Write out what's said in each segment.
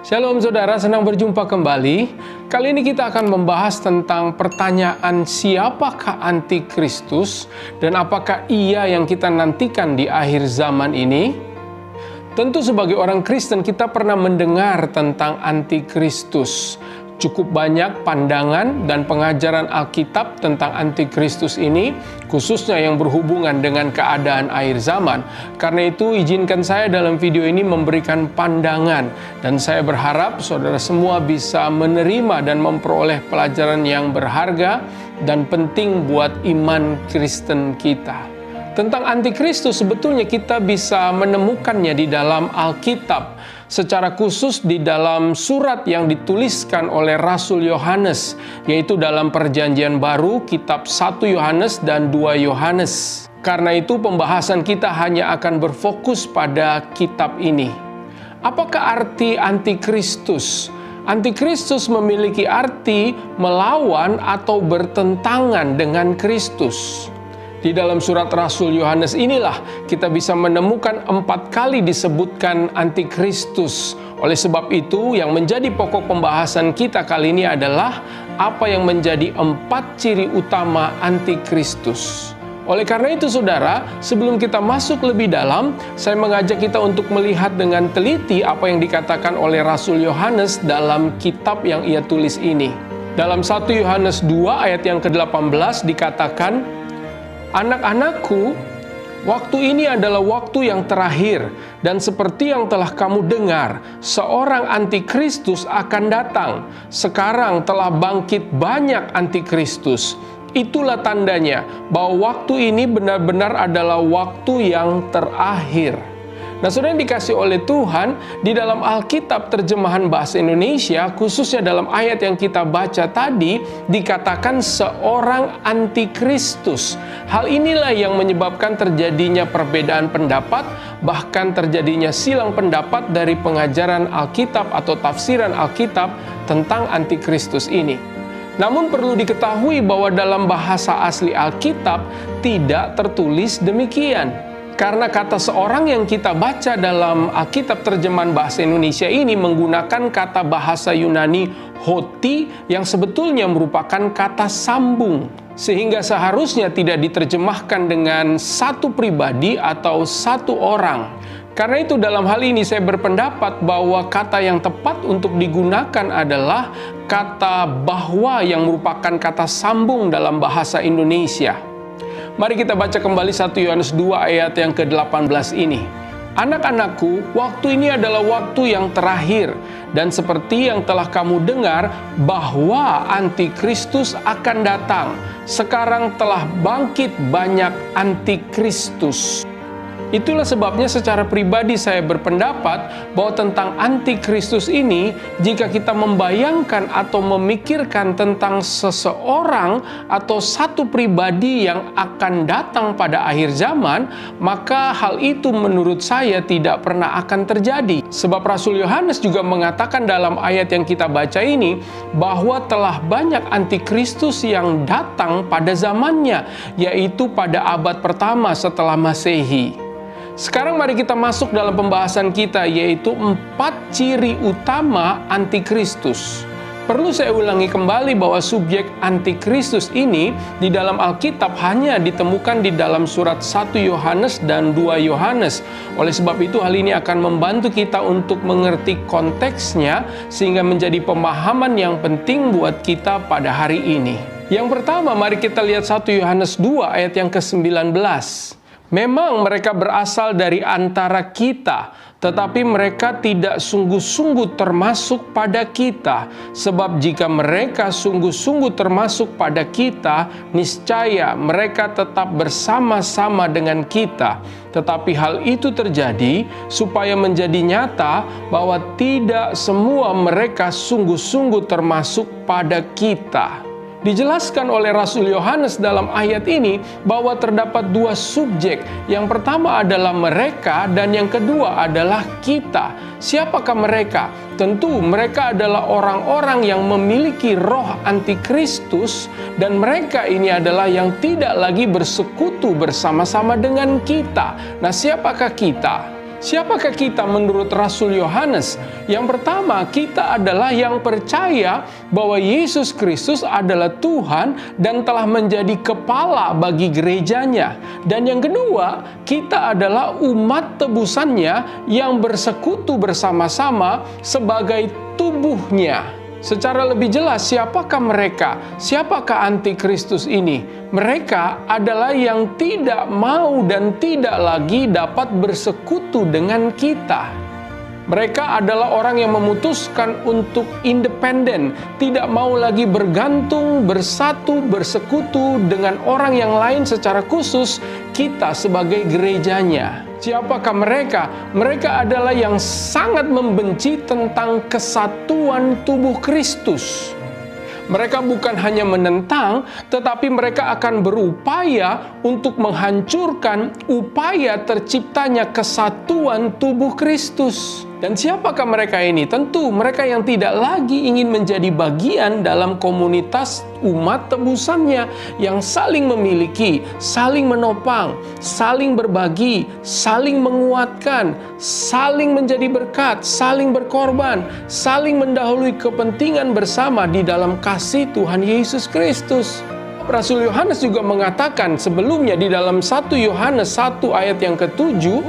Shalom saudara, senang berjumpa kembali. Kali ini kita akan membahas tentang pertanyaan siapakah antikristus dan apakah ia yang kita nantikan di akhir zaman ini? Tentu sebagai orang Kristen kita pernah mendengar tentang antikristus. Cukup banyak pandangan dan pengajaran Alkitab tentang antikristus ini, khususnya yang berhubungan dengan keadaan akhir zaman. Karena itu, izinkan saya dalam video ini memberikan pandangan, dan saya berharap saudara semua bisa menerima dan memperoleh pelajaran yang berharga dan penting buat iman Kristen kita. Tentang antikristus sebetulnya kita bisa menemukannya di dalam Alkitab, secara khusus di dalam surat yang dituliskan oleh Rasul Yohanes, yaitu dalam Perjanjian Baru, kitab 1 Yohanes dan 2 Yohanes. Karena itu pembahasan kita hanya akan berfokus pada kitab ini. Apakah arti antikristus? Antikristus memiliki arti melawan atau bertentangan dengan Kristus. Di dalam surat Rasul Yohanes inilah kita bisa menemukan 4 kali disebutkan antikristus. Oleh sebab itu, yang menjadi pokok pembahasan kita kali ini adalah apa yang menjadi 4 ciri utama antikristus. Oleh karena itu saudara, sebelum kita masuk lebih dalam, saya mengajak kita untuk melihat dengan teliti apa yang dikatakan oleh Rasul Yohanes dalam kitab yang ia tulis ini. Dalam 1 Yohanes 2 ayat yang ke-18 dikatakan, "Anak-anakku, waktu ini adalah waktu yang terakhir, dan seperti yang telah kamu dengar, seorang antikristus akan datang. Sekarang telah bangkit banyak antikristus. Itulah tandanya bahwa waktu ini benar-benar adalah waktu yang terakhir." Nah, saudara yang dikasih oleh Tuhan, di dalam Alkitab terjemahan bahasa Indonesia, khususnya dalam ayat yang kita baca tadi, dikatakan seorang antikristus. Hal inilah yang menyebabkan terjadinya perbedaan pendapat, bahkan terjadinya silang pendapat dari pengajaran Alkitab atau tafsiran Alkitab tentang antikristus ini. Namun perlu diketahui bahwa dalam bahasa asli Alkitab tidak tertulis demikian. Karena kata seorang yang kita baca dalam Alkitab terjemahan bahasa Indonesia ini menggunakan kata bahasa Yunani hoti yang sebetulnya merupakan kata sambung. Sehingga seharusnya tidak diterjemahkan dengan satu pribadi atau satu orang. Karena itu dalam hal ini saya berpendapat bahwa kata yang tepat untuk digunakan adalah kata bahwa yang merupakan kata sambung dalam bahasa Indonesia. Mari kita baca kembali 1 Yohanes 2 ayat yang ke-18 ini. "Anak-anakku, waktu ini adalah waktu yang terakhir, dan seperti yang telah kamu dengar bahwa antikristus akan datang. Sekarang telah bangkit banyak antikristus." Itulah sebabnya secara pribadi saya berpendapat bahwa tentang antikristus ini, jika kita membayangkan atau memikirkan tentang seseorang atau satu pribadi yang akan datang pada akhir zaman, maka hal itu menurut saya tidak pernah akan terjadi. Sebab Rasul Yohanes juga mengatakan dalam ayat yang kita baca ini, bahwa telah banyak antikristus yang datang pada zamannya, yaitu pada abad pertama setelah Masehi. Sekarang mari kita masuk dalam pembahasan kita, yaitu 4 ciri utama antikristus. Perlu saya ulangi kembali bahwa subjek antikristus ini di dalam Alkitab hanya ditemukan di dalam surat 1 Yohanes dan 2 Yohanes. Oleh sebab itu hal ini akan membantu kita untuk mengerti konteksnya sehingga menjadi pemahaman yang penting buat kita pada hari ini. Yang pertama, mari kita lihat 1 Yohanes 2 ayat yang ke-19. "Memang mereka berasal dari antara kita, tetapi mereka tidak sungguh-sungguh termasuk pada kita. Sebab jika mereka sungguh-sungguh termasuk pada kita, niscaya mereka tetap bersama-sama dengan kita. Tetapi hal itu terjadi supaya menjadi nyata bahwa tidak semua mereka sungguh-sungguh termasuk pada kita." Dijelaskan oleh Rasul Yohanes dalam ayat ini bahwa terdapat 2 subjek. Yang pertama adalah mereka dan yang kedua adalah kita. Siapakah mereka? Tentu mereka adalah orang-orang yang memiliki roh antikristus, dan mereka ini adalah yang tidak lagi bersekutu bersama-sama dengan kita. Nah, siapakah kita? Siapakah kita menurut Rasul Yohanes? Yang pertama, kita adalah yang percaya bahwa Yesus Kristus adalah Tuhan dan telah menjadi kepala bagi gerejanya. Dan yang kedua, kita adalah umat tebusannya yang bersekutu bersama-sama sebagai tubuhnya. Secara lebih jelas, siapakah mereka? Siapakah antikristus ini? Mereka adalah yang tidak mau dan tidak lagi dapat bersekutu dengan kita. Mereka adalah orang yang memutuskan untuk independen, tidak mau lagi bergantung, bersatu, bersekutu dengan orang yang lain, secara khusus kita sebagai gerejanya. Siapakah mereka? Mereka adalah yang sangat membenci tentang kesatuan tubuh Kristus. Mereka bukan hanya menentang, tetapi mereka akan berupaya untuk menghancurkan upaya terciptanya kesatuan tubuh Kristus. Dan siapakah mereka ini? Tentu mereka yang tidak lagi ingin menjadi bagian dalam komunitas umat tebusannya, yang saling memiliki, saling menopang, saling berbagi, saling menguatkan, saling menjadi berkat, saling berkorban, saling mendahului kepentingan bersama di dalam kasih Tuhan Yesus Kristus. Rasul Yohanes juga mengatakan sebelumnya di dalam 1 Yohanes 1 ayat yang ke-7,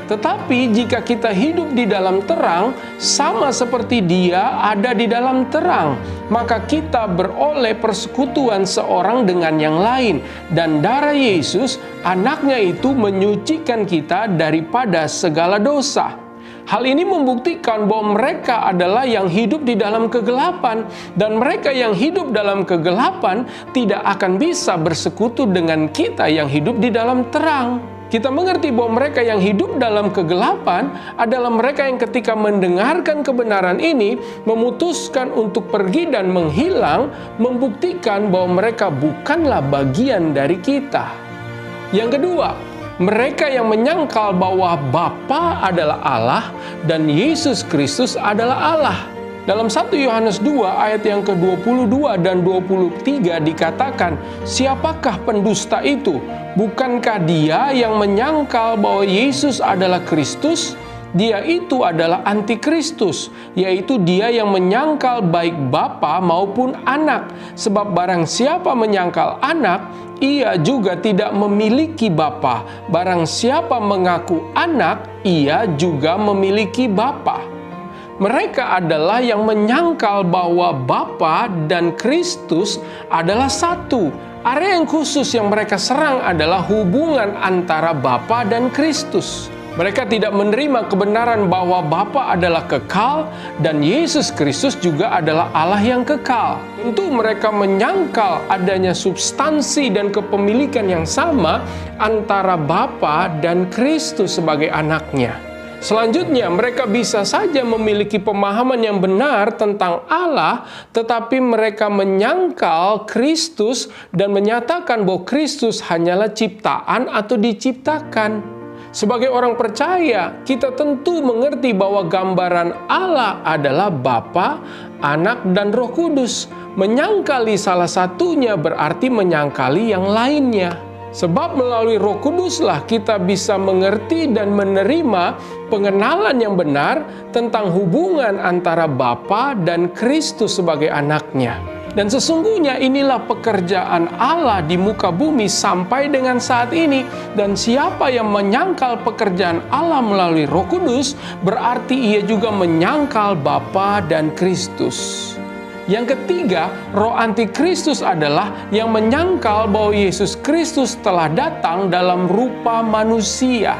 tetapi jika kita hidup di dalam terang, sama seperti Dia ada di dalam terang, maka kita beroleh persekutuan seorang dengan yang lain, dan darah Yesus, anaknya itu menyucikan kita daripada segala dosa. Hal ini membuktikan bahwa mereka adalah yang hidup di dalam kegelapan, dan mereka yang hidup dalam kegelapan tidak akan bisa bersekutu dengan kita yang hidup di dalam terang. Kita mengerti bahwa mereka yang hidup dalam kegelapan adalah mereka yang ketika mendengarkan kebenaran ini memutuskan untuk pergi dan menghilang, membuktikan bahwa mereka bukanlah bagian dari kita. Yang kedua, mereka yang menyangkal bahwa Bapa adalah Allah dan Yesus Kristus adalah Allah. Dalam 1 Yohanes 2 ayat yang ke-22 dan 23 dikatakan, siapakah pendusta itu? Bukankah dia yang menyangkal bahwa Yesus adalah Kristus? Dia itu adalah antikristus, yaitu dia yang menyangkal baik Bapa maupun anak. Sebab barang siapa menyangkal anak, ia juga tidak memiliki Bapa. Barang siapa mengaku anak, ia juga memiliki Bapa. Mereka adalah yang menyangkal bahwa Bapa dan Kristus adalah satu. Area yang khusus yang mereka serang adalah hubungan antara Bapa dan Kristus. Mereka tidak menerima kebenaran bahwa Bapa adalah kekal dan Yesus Kristus juga adalah Allah yang kekal. Tentu mereka menyangkal adanya substansi dan kepemilikan yang sama antara Bapa dan Kristus sebagai anaknya. Selanjutnya, mereka bisa saja memiliki pemahaman yang benar tentang Allah, tetapi mereka menyangkal Kristus dan menyatakan bahwa Kristus hanyalah ciptaan atau diciptakan. Sebagai orang percaya, kita tentu mengerti bahwa gambaran Allah adalah Bapa, Anak, dan Roh Kudus. Menyangkali salah satunya berarti menyangkali yang lainnya. Sebab melalui Roh Kuduslah kita bisa mengerti dan menerima pengenalan yang benar tentang hubungan antara Bapa dan Kristus sebagai anaknya. Dan sesungguhnya inilah pekerjaan Allah di muka bumi sampai dengan saat ini. Dan siapa yang menyangkal pekerjaan Allah melalui Roh Kudus, berarti ia juga menyangkal Bapa dan Kristus. Yang ketiga, roh antikristus adalah yang menyangkal bahwa Yesus Kristus telah datang dalam rupa manusia.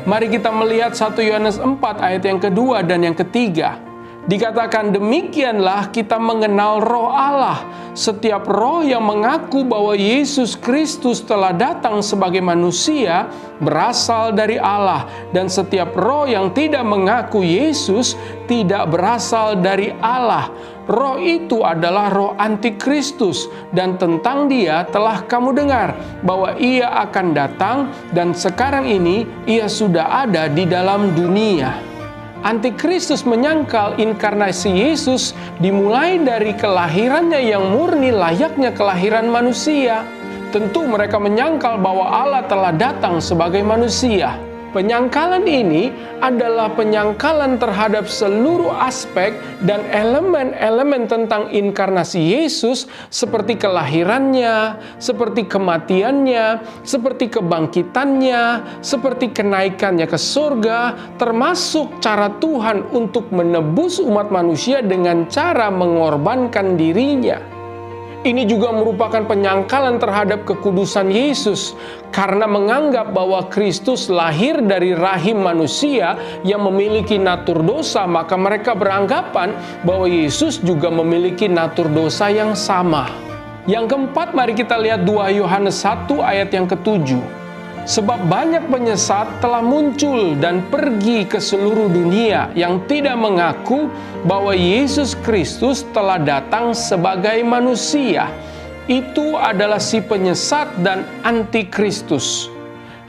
Mari kita melihat 1 Yohanes 4 ayat yang kedua dan yang ketiga. Dikatakan demikianlah kita mengenal roh Allah. Setiap roh yang mengaku bahwa Yesus Kristus telah datang sebagai manusia berasal dari Allah. Dan setiap roh yang tidak mengaku Yesus tidak berasal dari Allah. Roh itu adalah roh antikristus, dan tentang dia telah kamu dengar bahwa ia akan datang, dan sekarang ini ia sudah ada di dalam dunia. Antikristus menyangkal inkarnasi Yesus dimulai dari kelahirannya yang murni layaknya kelahiran manusia. Tentu mereka menyangkal bahwa Allah telah datang sebagai manusia. Penyangkalan ini adalah penyangkalan terhadap seluruh aspek dan elemen-elemen tentang inkarnasi Yesus, seperti kelahirannya, seperti kematiannya, seperti kebangkitannya, seperti kenaikannya ke surga, termasuk cara Tuhan untuk menebus umat manusia dengan cara mengorbankan dirinya. Ini juga merupakan penyangkalan terhadap kekudusan Yesus, karena menganggap bahwa Kristus lahir dari rahim manusia yang memiliki natur dosa, maka mereka beranggapan bahwa Yesus juga memiliki natur dosa yang sama. Yang keempat, mari kita lihat 2 Yohanes 1 ayat yang ke-7. Sebab banyak penyesat telah muncul dan pergi ke seluruh dunia yang tidak mengaku bahwa Yesus Kristus telah datang sebagai manusia. Itu adalah si penyesat dan antikristus.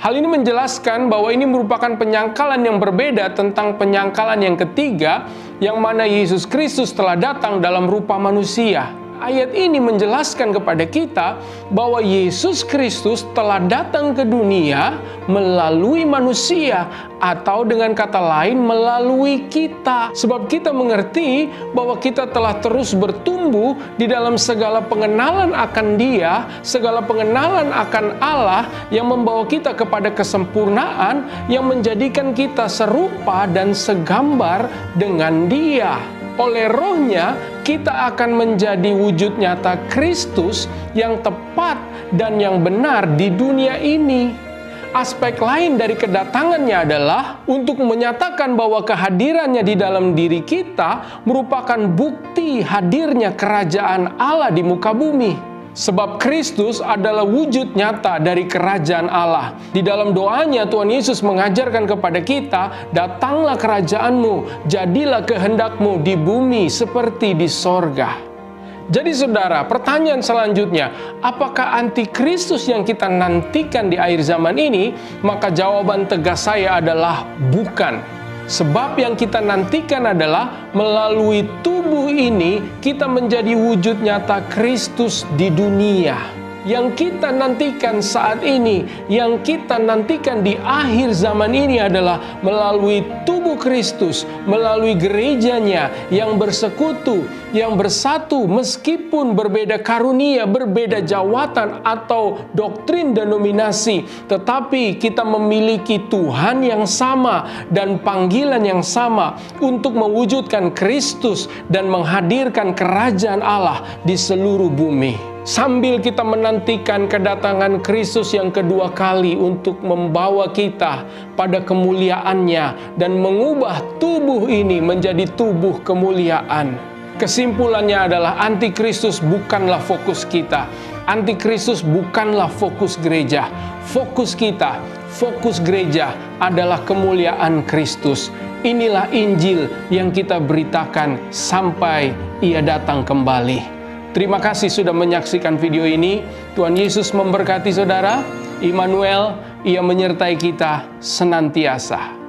Hal ini menjelaskan bahwa ini merupakan penyangkalan yang berbeda tentang penyangkalan yang ketiga, yang mana Yesus Kristus telah datang dalam rupa manusia. Ayat ini menjelaskan kepada kita bahwa Yesus Kristus telah datang ke dunia melalui manusia, atau dengan kata lain melalui kita. Sebab kita mengerti bahwa kita telah terus bertumbuh di dalam segala pengenalan akan Dia, segala pengenalan akan Allah yang membawa kita kepada kesempurnaan, yang menjadikan kita serupa dan segambar dengan Dia. Oleh Roh-Nya, kita akan menjadi wujud nyata Kristus yang tepat dan yang benar di dunia ini. Aspek lain dari kedatangannya adalah untuk menyatakan bahwa kehadirannya di dalam diri kita merupakan bukti hadirnya kerajaan Allah di muka bumi. Sebab Kristus adalah wujud nyata dari kerajaan Allah. Di dalam doanya Tuhan Yesus mengajarkan kepada kita, datanglah kerajaanmu, jadilah kehendakmu di bumi seperti di sorga. Jadi saudara, pertanyaan selanjutnya, apakah antikristus yang kita nantikan di akhir zaman ini? Maka jawaban tegas saya adalah bukan. Sebab yang kita nantikan adalah melalui tubuh ini kita menjadi wujud nyata Kristus di dunia. Yang kita nantikan saat ini, yang kita nantikan di akhir zaman ini adalah melalui tubuh Kristus, melalui gerejanya yang bersekutu, yang bersatu meskipun berbeda karunia, berbeda jawatan atau doktrin denominasi, tetapi kita memiliki Tuhan yang sama dan panggilan yang sama untuk mewujudkan Kristus dan menghadirkan kerajaan Allah di seluruh bumi. Sambil kita menantikan kedatangan Kristus yang kedua kali untuk membawa kita pada kemuliaannya dan mengubah tubuh ini menjadi tubuh kemuliaan. Kesimpulannya adalah antikristus bukanlah fokus kita. Antikristus bukanlah fokus gereja. Fokus kita, fokus gereja adalah kemuliaan Kristus. Inilah Injil yang kita beritakan sampai Ia datang kembali. Terima kasih sudah menyaksikan video ini. Tuhan Yesus memberkati saudara. Immanuel, Ia menyertai kita senantiasa.